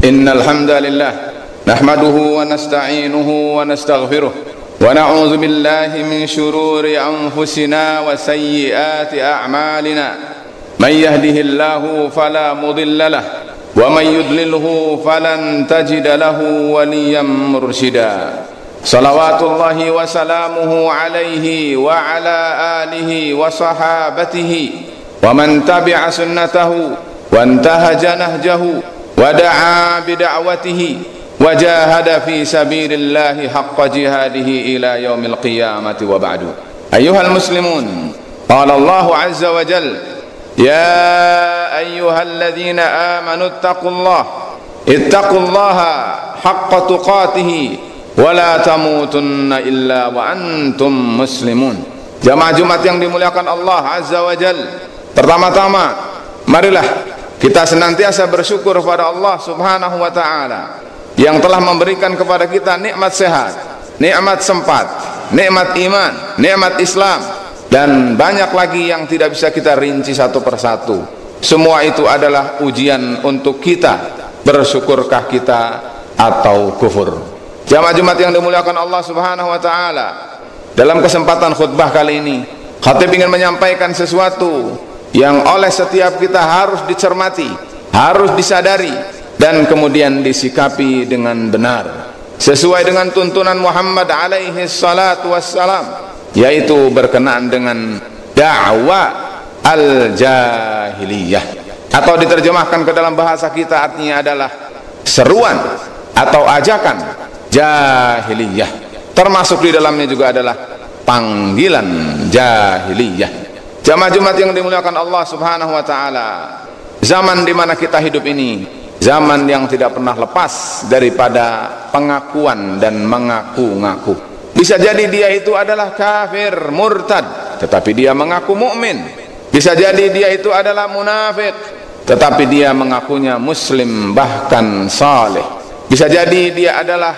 إن الحمد لله نحمده ونستعينه ونستغفره ونعوذ بالله من شرور أنفسنا وسيئات أعمالنا من يهده الله فلا مضل له ومن يضلله فلن تجد له وليا مرشدا صلوات الله وسلامه عليه وعلى آله وصحابته ومن تبع سنته وانتهج نهجه ودعا بدعوته وجاهد في سبيل الله حق جهاده إلى يوم القيامة وبعد. أيها المسلمون، قال الله عز وجل: يا أيها الذين آمنوا اتقوا الله حق تقاته ولا تموتن إلا وأنتم مسلمون. Jamaah Jumat yang dimuliakan Allah Azza wa Jal, pertama-tama marilah kita senantiasa bersyukur kepada Allah Subhanahu wa Ta'ala yang telah memberikan kepada kita nikmat sehat, nikmat sempat, nikmat iman, nikmat Islam, dan banyak lagi yang tidak bisa kita rinci satu persatu. Semua itu adalah ujian untuk kita, bersyukurkah kita atau kufur. Jamaah Jumat yang dimuliakan Allah Subhanahu wa Ta'ala, dalam kesempatan khutbah kali ini khatib ingin menyampaikan sesuatu yang oleh setiap kita harus dicermati, harus disadari, dan kemudian disikapi dengan benar sesuai dengan tuntunan Muhammad alaihi salatu wassalam, yaitu berkenaan dengan dakwah al-jahiliyah, atau diterjemahkan ke dalam bahasa kita artinya adalah seruan atau ajakan jahiliyah, termasuk di dalamnya juga adalah panggilan jahiliyah. Jamaah Jumat yang dimuliakan Allah Subhanahu wa Ta'ala, zaman di mana kita hidup ini zaman yang tidak pernah lepas daripada pengakuan dan mengaku-ngaku. Bisa jadi dia itu adalah kafir, murtad, tetapi dia mengaku mukmin. Bisa jadi dia itu adalah munafik, tetapi dia mengakunya muslim, bahkan saleh. Bisa jadi dia adalah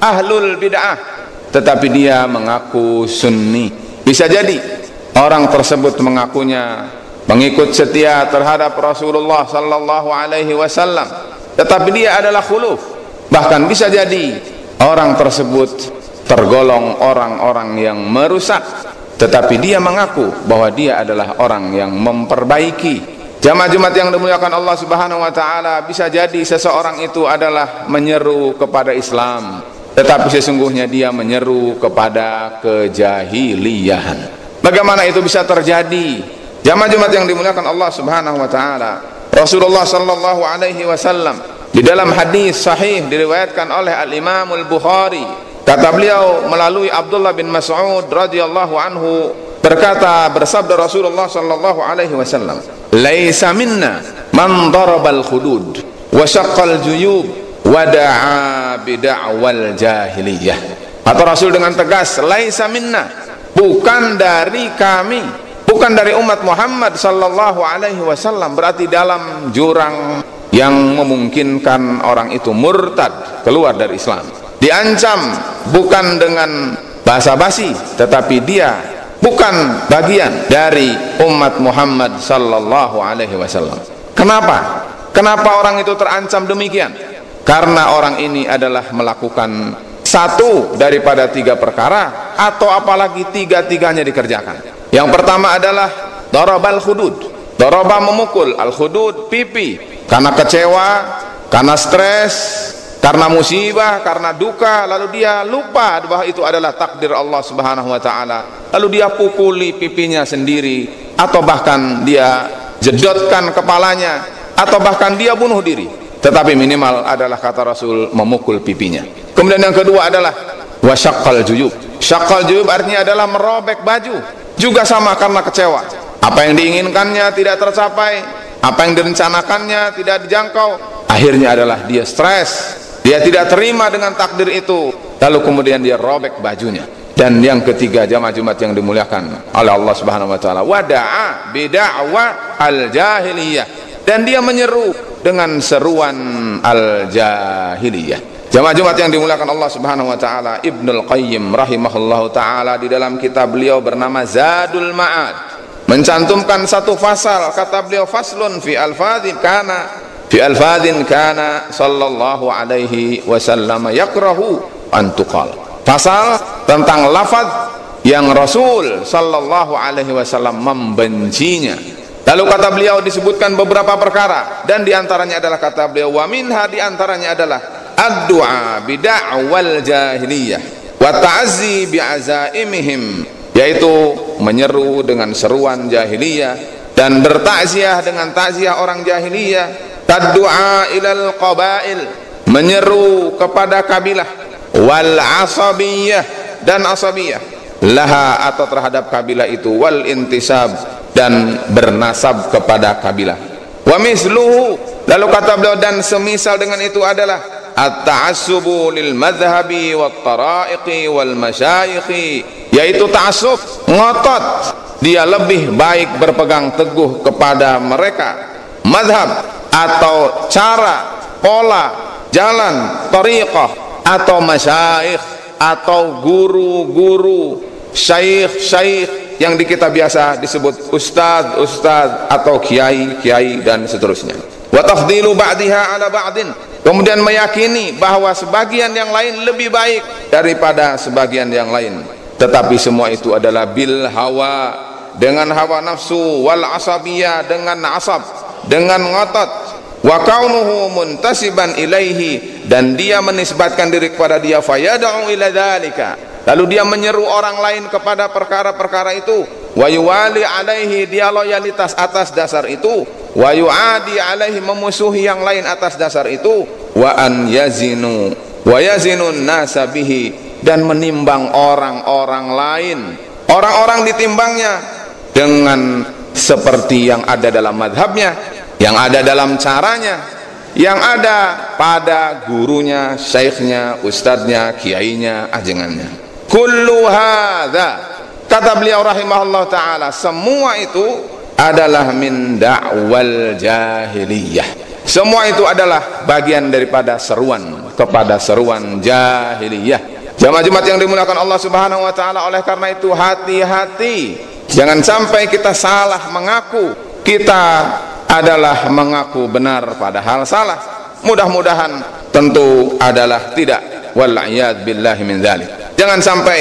ahlul bid'ah, tetapi dia mengaku sunni. Bisa jadi orang tersebut mengakunya mengikut setia terhadap Rasulullah sallallahu alaihi wasallam, tetapi dia adalah khuluf. Bahkan bisa jadi orang tersebut tergolong orang-orang yang merusak, tetapi dia mengaku bahwa dia adalah orang yang memperbaiki. Jamaah Jumat yang dimuliakan Allah Subhanahu wa Ta'ala, bisa jadi seseorang itu adalah menyeru kepada Islam, tetapi sesungguhnya dia menyeru kepada kejahiliyahan. Bagaimana itu bisa terjadi? Jamaah Jumat yang dimuliakan Allah Subhanahu wa Ta'ala, Rasulullah sallallahu alaihi wasallam di dalam hadis sahih diriwayatkan oleh Al-Imam Al-Bukhari, kata beliau melalui Abdullah bin Mas'ud radhiyallahu anhu, bersabda Rasulullah sallallahu alaihi wasallam, "Laisa minna man darabal khudud wa syaqqal juyub wa da'a bid'awal jahiliyah." Atau Rasul dengan tegas, "Laisa minna", bukan dari kami, bukan dari umat Muhammad sallallahu alaihi wasallam. Berarti dalam jurang yang memungkinkan orang itu murtad, keluar dari Islam. Diancam bukan dengan basa-basi, tetapi dia bukan bagian dari umat Muhammad sallallahu alaihi wasallam. Kenapa? Kenapa orang itu terancam demikian? Karena orang ini adalah melakukan satu daripada tiga perkara, atau apalagi tiga-tiganya dikerjakan. Yang pertama adalah darabal khudud. Daraba memukul, al khudud pipi, karena kecewa, karena stres, karena musibah, karena duka, lalu dia lupa bahwa itu adalah takdir Allah Subhanahu wa Ta'ala, lalu dia pukuli pipinya sendiri, atau bahkan dia jedotkan kepalanya, atau bahkan dia bunuh diri. Tetapi minimal adalah, kata Rasul, memukul pipinya. Kemudian yang kedua adalah wasyaqqal juyub. Syaqqal juyub artinya adalah merobek baju, juga sama karena kecewa. Apa yang diinginkannya tidak tercapai, apa yang direncanakannya tidak dijangkau, akhirnya adalah dia stres, dia tidak terima dengan takdir itu, lalu kemudian dia robek bajunya. Dan yang ketiga, jamaah Jumat yang dimuliakan oleh Allah Subhanahu wa Ta'ala, wada'a bid'awah al-jahiliyah, dan dia menyeru dengan seruan al-jahiliyah. Jamaah Jumat yang dimuliakan Allah Subhanahu wa Ta'ala, Ibnul Qayyim rahimahullahu ta'ala di dalam kitab beliau bernama Zadul Ma'ad mencantumkan satu fasal, kata beliau, faslun fi alfadhi kana fi alfadhin kana sallallahu alaihi wasallam yakrahu an tuqal. Pasal tentang lafaz yang Rasul sallallahu alaihi wasallam membencinya. Lalu kata beliau disebutkan beberapa perkara, dan diantaranya adalah kata beliau, wa minha, diantaranya adalah ad-du'a bida'wal jahiliyah wa ta'azzi bi'azaimihim, yaitu menyeru dengan seruan jahiliyah dan bertakziah dengan takziah orang jahiliyah. Taddu'a ilal qabail, menyeru kepada kabilah, wal asabiyah, dan asabiyah, laha, atau terhadap kabilah itu, wal intisab, dan bernasab kepada kabilah. Wa misluhu, lalu kata beliau, dan semisal dengan itu adalah at-ta'assubu lil madhhabi wat tara'iqi wal masyayikhi, yaitu ta'assub, ngotot, dia lebih baik berpegang teguh kepada mereka madhab atau cara, pola, jalan, tariqah, atau masyayikh, atau guru-guru, syekh-syekh yang di kita biasa disebut ustaz atau kiai dan seterusnya. Wa tafdilu ba'diha ala ba'din, kemudian meyakini bahwa sebagian yang lain lebih baik daripada sebagian yang lain. Tetapi semua itu adalah bil hawa, dengan hawa nafsu, wal asabiyah, dengan asab, dengan ngotot, wa kaunuhu muntasiban ilaihi, dan dia menisbatkan diri kepada dia, fayad'u ila dzalika, lalu dia menyeru orang lain kepada perkara-perkara itu, wa yuwali alaihi, dia loyalitas atas dasar itu, wa yuadi alaihi, memusuhi yang lain atas dasar itu, wa an yazinu wa yazinun nasa bihi, dan menimbang orang-orang lain, orang-orang ditimbangnya dengan seperti yang ada dalam madhabnya, yang ada dalam caranya, yang ada pada gurunya, syekhnya, ustadznya, kiainya, ajengannya. Kullu hadza, kata beliau rahimahullah ta'ala, semua itu adalah min da'wal jahiliyah, semua itu adalah bagian daripada seruan kepada seruan jahiliyah. Jamaah Jumat yang dimuliakan Allah subhanahu wa ta'ala, oleh karena itu hati-hati, jangan sampai kita salah mengaku kita adalah mengaku benar padahal salah. Mudah-mudahan tentu adalah tidak, wal-iyad billahi min dzalik. Jangan sampai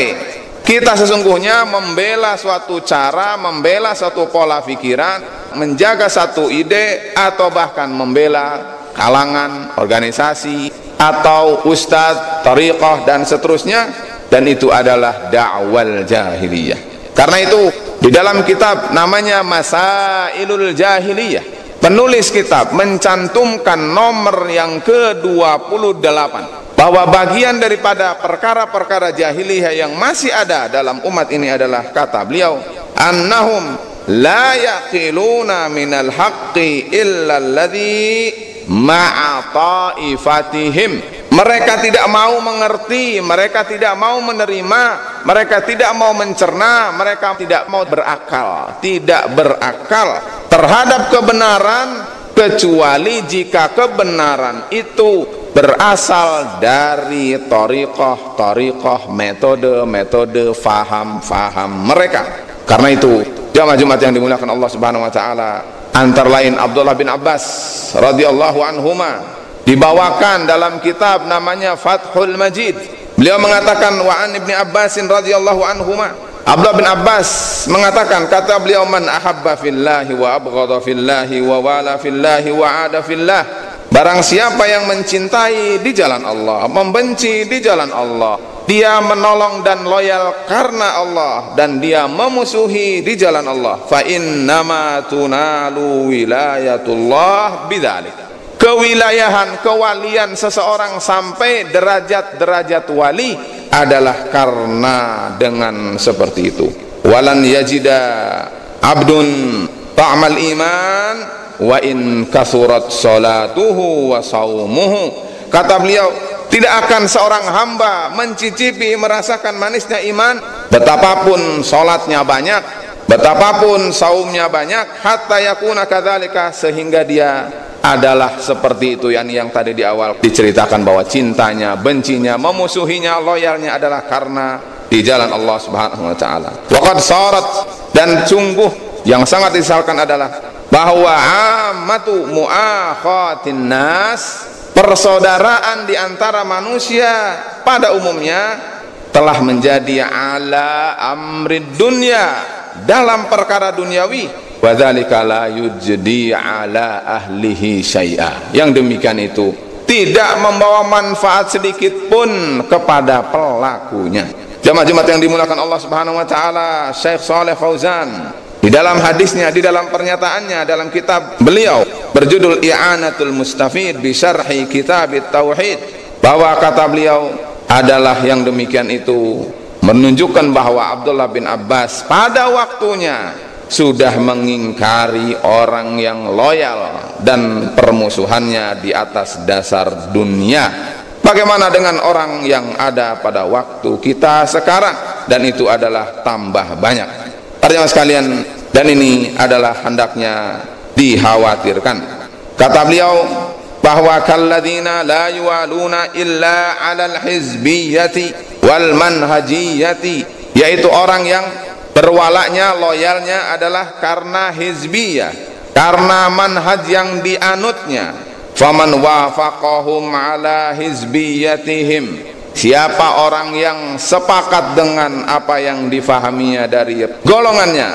kita sesungguhnya membela suatu cara, membela suatu pola pikiran, menjaga satu ide, atau bahkan membela kalangan, organisasi, atau ustadz, tariqah, dan seterusnya, dan itu adalah da'wal jahiliyah. Karena itu di dalam kitab namanya Masailul Jahiliyah, penulis kitab mencantumkan nomor yang ke-28 bahwa bagian daripada perkara-perkara jahiliyah yang masih ada dalam umat ini adalah, kata beliau, annahum la yaqiluna minal haqqi illa alladhi ma'a ta'ifatihim, mereka tidak mau mengerti, mereka tidak mau menerima, mereka tidak mau mencerna, mereka tidak mau tidak berakal terhadap kebenaran, kecuali jika kebenaran itu berasal dari tariqah, metode, faham mereka. Karena itu jamaah Jumat yang dimuliakan Allah subhanahu wa ta'ala, antara lain Abdullah bin Abbas radhiyallahu anhuma dibawakan dalam kitab namanya Fathul Majid. Beliau mengatakan, wa an ibni Abbasin radhiyallahu anhuma, Abdullah bin Abbas mengatakan, kata beliau, man ahabba fillahi wa abghadha fillahi wa wala fillahi wa ada fillah, barang siapa yang mencintai di jalan Allah, membenci di jalan Allah, dia menolong dan loyal karena Allah, dan dia memusuhi di jalan Allah, fa innama tunalu wilayatullah bidzalik, kewilayahan, kewalian seseorang sampai derajat wali adalah karena dengan seperti itu. Walan yajida abdun ta'mal iman wa in kasurat salatuhu wa saumuhu, kata beliau, tidak akan seorang hamba mencicipi, merasakan manisnya iman, betapapun sholatnya banyak, betapapun saumnya banyak, hatta yakuna kadzalika, sehingga dia adalah seperti itu, yang tadi di awal diceritakan bahwa cintanya, bencinya, memusuhinya, loyalnya adalah karena di jalan Allah subhanahu wa ta'ala. Waqad sarat, dan sungguh yang sangat disesalkan adalah bahwa ammatu muakhatin nas, persaudaraan di antara manusia pada umumnya telah menjadi ala amrid dunya, dalam perkara duniawi, wa dzalika la yujdi ala ahlihi syai'a, yang demikian itu tidak membawa manfaat sedikit pun kepada pelakunya. Jemaah-jemaah yang dimuliakan Allah Subhanahu wa taala, Syekh Shalih Fauzan di dalam hadisnya, di dalam pernyataannya dalam kitab beliau berjudul I'anatul Mustafid bi Syarhi Kitabit Tauhid, bahwa kata beliau adalah yang demikian itu menunjukkan bahwa Abdullah bin Abbas pada waktunya sudah mengingkari orang yang loyal dan permusuhannya di atas dasar dunia. Bagaimana dengan orang yang ada pada waktu kita sekarang, dan itu adalah tambah banyak. Para jemaah sekalian, dan ini adalah hendaknya dikhawatirkan. Kata beliau bahwa kalladzina la yuwaluna illa 'alal hizbiyyati wal manhajiyati, yaitu orang yang berwalaknya, loyalnya adalah karena hizbiyah, karena manhaj yang dianutnya. Faman wafaqahum ala hizbiyatihim, siapa orang yang sepakat dengan apa yang difahaminya dari golongannya,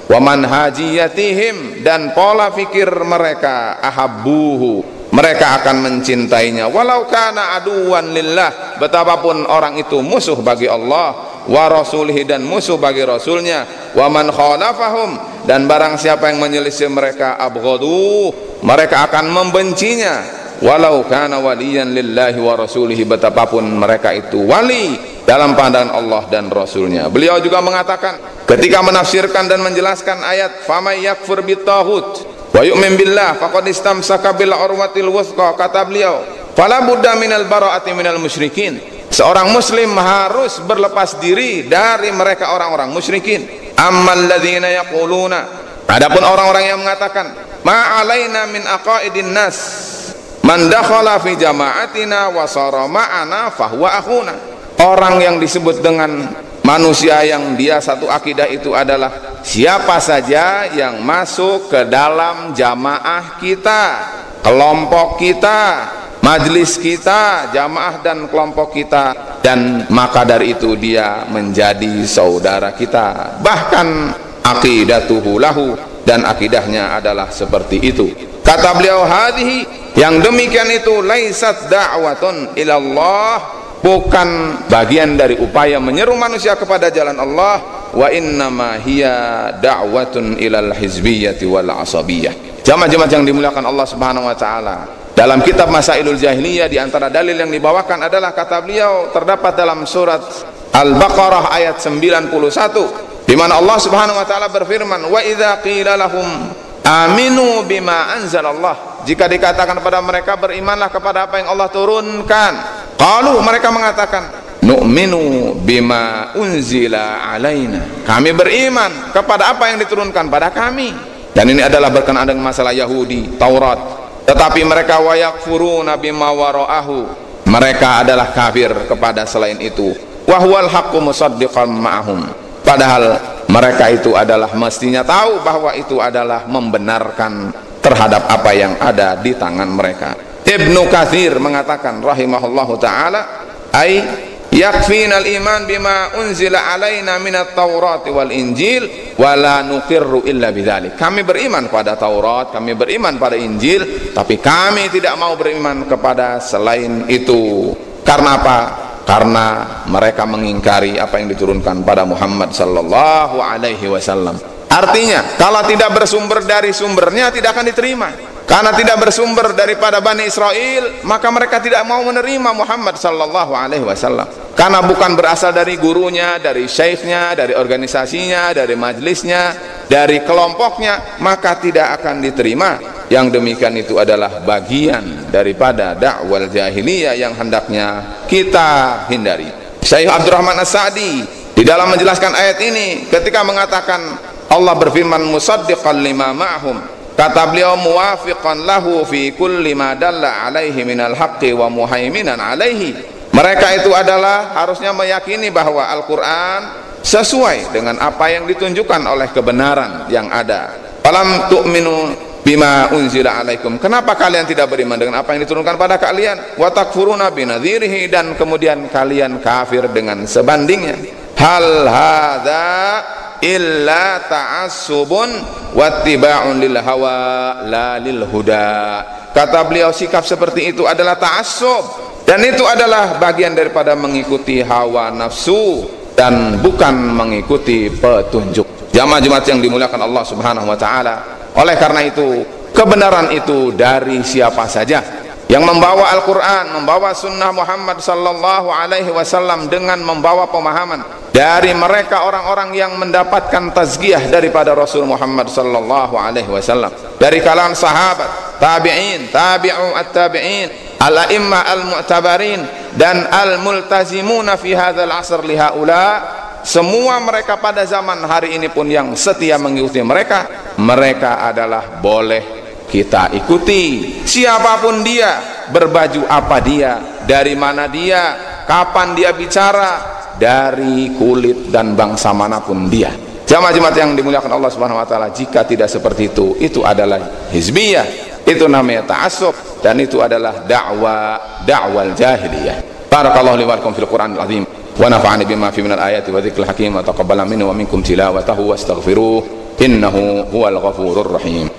wa manhajiyatihim, dan pola fikir mereka, ahabbuhu, mereka akan mencintainya, walau kana aduwan lillah, betapapun orang itu musuh bagi Allah wa rasulihi, dan musuh bagi rasulnya, wa man khalafahum, dan barang siapa yang menyelisih mereka, abghadu, mereka akan membencinya, walau kana waliyan lillahi wa rasulihi, betapapun mereka itu wali dalam pandangan Allah dan rasulnya. Beliau juga mengatakan ketika menafsirkan dan menjelaskan ayat famay yakfur bitaghut wa yu'min billah faqad istamsaka bil urwatil wuthqa, kata beliau fala budda minal bara'ati minal musyrikin, seorang muslim harus berlepas diri dari mereka orang-orang musyrikin. Ammal ladzina yaquluna, adapun orang-orang yang mengatakan ma alaina min aqaidin nas man dakhala fi jama'atina wa sara ma'ana fahuwa akhuna, orang yang disebut dengan manusia yang dia satu akidah itu adalah siapa saja yang masuk ke dalam jamaah kita, kelompok kita, majlis kita, jamaah dan kelompok kita, dan maka dari itu dia menjadi saudara kita, bahkan aqidatuhu lahu, dan akidahnya adalah seperti itu. Kata beliau hadhihi, yang demikian itu laisat da'watun ilallah, bukan bagian dari upaya menyeru manusia kepada jalan Allah, wa innama hiya da'watun ilal hizbiyyati wal asabiyah. Jamaah-jamaah yang dimuliakan Allah Subhanahu wa taala, dalam kitab Masailul Jahiliyah di antara dalil yang dibawakan adalah kata beliau terdapat dalam surat Al-Baqarah ayat 91, di mana Allah Subhanahu wa taala berfirman, wa idza qila lahum aminu bima anzalallah, jika dikatakan kepada mereka berimanlah kepada apa yang Allah turunkan, qalu, mereka mengatakan nu'minu bima unzila alaina, kami beriman kepada apa yang diturunkan pada kami. Dan ini adalah berkenaan dengan masalah Yahudi, Taurat. Tetapi mereka wa yakfuruna bima wara'ahu, mereka adalah kafir kepada selain itu, wa huwal haqqu musaddiqan ma'ahum, padahal mereka itu adalah mestinya tahu bahwa itu adalah membenarkan terhadap apa yang ada di tangan mereka. Ibnu Katsir mengatakan rahimahullahu taala, ai yakfina al-iman bima unzila alaina minat Taurat wal Injil wa la nuqirru illa bidzalik, kami beriman pada Taurat, kami beriman pada Injil, tapi kami tidak mau beriman kepada selain itu. Karena apa? Karena mereka mengingkari apa yang diturunkan pada Muhammad sallallahu alaihi wasallam. Artinya, kalau tidak bersumber dari sumbernya tidak akan diterima. Karena tidak bersumber daripada Bani Israel, maka mereka tidak mau menerima Muhammad sallallahu alaihi wasallam. Karena bukan berasal dari gurunya, dari syekhnya, dari organisasinya, dari majlisnya, dari kelompoknya, maka tidak akan diterima. Yang demikian itu adalah bagian daripada dakwah jahiliyah yang hendaknya kita hindari. Syekh Abdurrahman As-Sa'di di dalam menjelaskan ayat ini ketika mengatakan Allah berfirman musaddiqan lima ma'hum, kata beliau muwafiqan lahu fi kulli ma dalla alaihi minal haqqi wa muhaiminan alaihi, mereka itu adalah harusnya meyakini bahwa Al-Quran sesuai dengan apa yang ditunjukkan oleh kebenaran yang ada, Alam tu'minu bima unzila alaikum, kenapa kalian tidak beriman dengan apa yang diturunkan pada kalian? Wa takfuruna binadhirihi, dan kemudian kalian kafir dengan sebandingnya. Hal hadza illa ta'assubun wattiba'un lil hawa la lil huda. Kata beliau, sikap seperti itu adalah ta'assub, dan itu adalah bagian daripada mengikuti hawa nafsu dan bukan mengikuti petunjuk. Jamaah-jamaah yang dimuliakan Allah Subhanahu wa taala, oleh karena itu kebenaran itu dari siapa saja yang membawa Al-Quran, membawa sunnah Muhammad sallallahu alaihi wasallam dengan membawa pemahaman dari mereka orang-orang yang mendapatkan tazkiyah daripada Rasul Muhammad sallallahu alaihi wasallam, dari kalangan sahabat, tabi'in, tabi'u at-tabi'in, al-a'immah al-mu'tabarin, dan al-multazimuna fi hadzal asr li haula. Semua mereka pada zaman hari ini pun yang setia mengikuti mereka, mereka adalah boleh kita ikuti. Siapapun dia, berbaju apa dia, dari mana dia, kapan dia bicara, dari kulit dan bangsa manapun dia. Jamaah-jamaah yang dimuliakan Allah Subhanahu wa taala, jika tidak seperti itu adalah hizbiyah, itu namanya ta'assub, dan itu adalah dakwal jahiliyah. Barakallahu li wa lakum fil Qur'anil azim, wa nafa'ani bima fi minal ayati wa dzikril hakim, wa taqabbala minni wa minkum tilawatahu wastaghfiruh innahu huwal ghafurur rahim.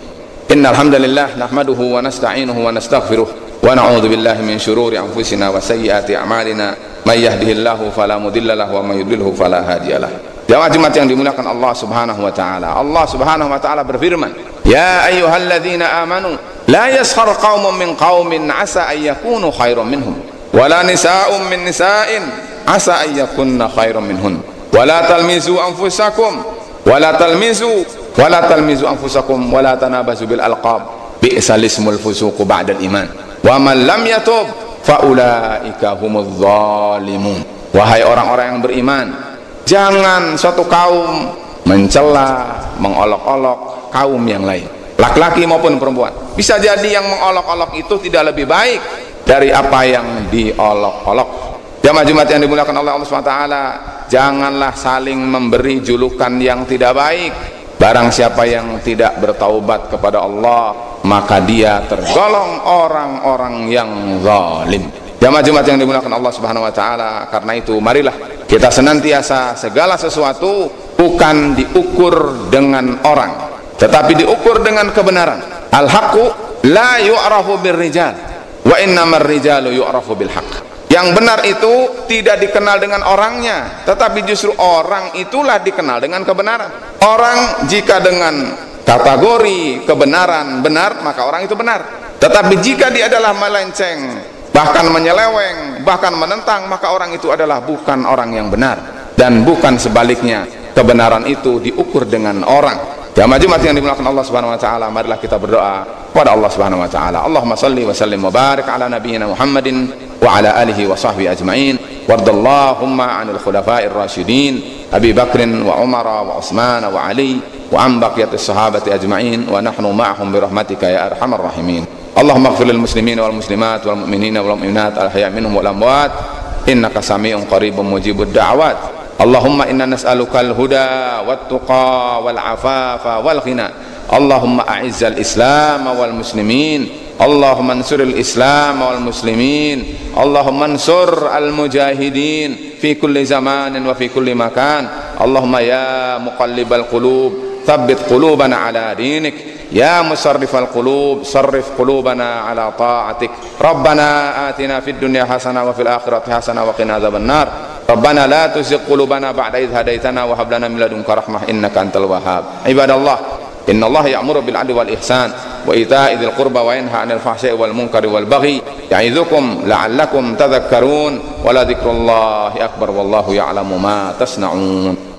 Innal hamdalillah nahmaduhu wa nasta'inuhu wa nastaghfiruh wa na'udzu billahi min shururi anfusina wa sayyiati a'malina, may yahdihillahu fala mudilla lahu wa may yudlilhu fala hadiyalah. Jamaah yang dimuliakan Allah Subhanahu wa taala, Allah Subhanahu wa taala berfirman, ya ayyuhalladzina amanu la yaskhar qaumun min qaumin asa ay yakunu khairan minhum wala nisa'un min nisa'in asa ay yakunna khairan minhun wala talmizu anfusakum wala talmizu anfusakum wala tanabazu bil alqab bi'sal ismul fusuq ba'dal iman wa man lam yatub fa ulaika humudz zalimun. Wahai orang-orang yang beriman, jangan suatu kaum mencela, mengolok-olok kaum yang lain, laki-laki maupun perempuan. Bisa jadi yang mengolok-olok itu tidak lebih baik dari apa yang diolok-olok. Jamaah-jamaah yang dimuliakan Allah SWT, janganlah saling memberi julukan yang tidak baik. Barang siapa yang tidak bertaubat kepada Allah, maka dia tergolong orang-orang yang zalim. Jamaah-jamaah yang dimuliakan Allah Subhanahu wa taala, karena itu marilah kita senantiasa segala sesuatu bukan diukur dengan orang, tetapi diukur dengan kebenaran. Al-haqqu la yu'rafu birrijal wa innamar rijalu yu'rafu bil haqq. Yang benar itu tidak dikenal dengan orangnya, tetapi justru orang itulah dikenal dengan kebenaran. Orang jika dengan kategori kebenaran benar, maka orang itu benar. Tetapi jika dia adalah melenceng, bahkan menyeleweng, bahkan menentang, maka orang itu adalah bukan orang yang benar. Dan bukan sebaliknya, kebenaran itu diukur dengan orang. Jamaah yang dimuliakan Allah Subhanahu wa taala, marilah kita berdoa kepada Allah Subhanahu wa taala. Allahumma shalli wa sallim wa barik ala nabiyyina Muhammadin wa ala alihi wa sahbihi ajma'in. Wardallahumma 'anil khulafa'ir rasyidin Abi Bakrin wa Umar wa Utsman wa Ali wa an baqiyatis sahabati ajma'in wa nahnu ma'ahum bi rahmatika ya arhamar rahimin. Allahumma ighfir lil muslimin wal muslimat wal mu'minina wal mu'minat al ahya' minhum wal amwat innaka sami'un qaribun mujibud da'awat. Allahumma inna nas'aluka al-huda wat-tuqa wal-afafa wal-ghina. Allahumma a'izzal islam wal muslimin, Allahumma ansuril islam wal muslimin, Allahumma ansur al-mujahidin fi kulli zamanin wa fi kulli makan. Allahumma ya muqallibal qulub thabbit qulubana ala dinik, ya musarrifal qulub sarrif qulubana ala ta'atik. Rabbana atina fid dunya hasanah wa fil akhirati hasanah wa qina adzabannar. Rabbana la tuzigh qulubana ba'da idh hadaitana wa hab lana min ladunka rahmah innaka antal wahhab. Ibadallah, innallaha ya'muru bil 'adli wal ihsan wa ita'i dzil qurba wa yanha 'anil fahsya'i wal munkari wal baghi ya'idzukum la'allakum tadhakkarun wa la dzikrullahi akbar wallahu ya'lamu ma tasna'un.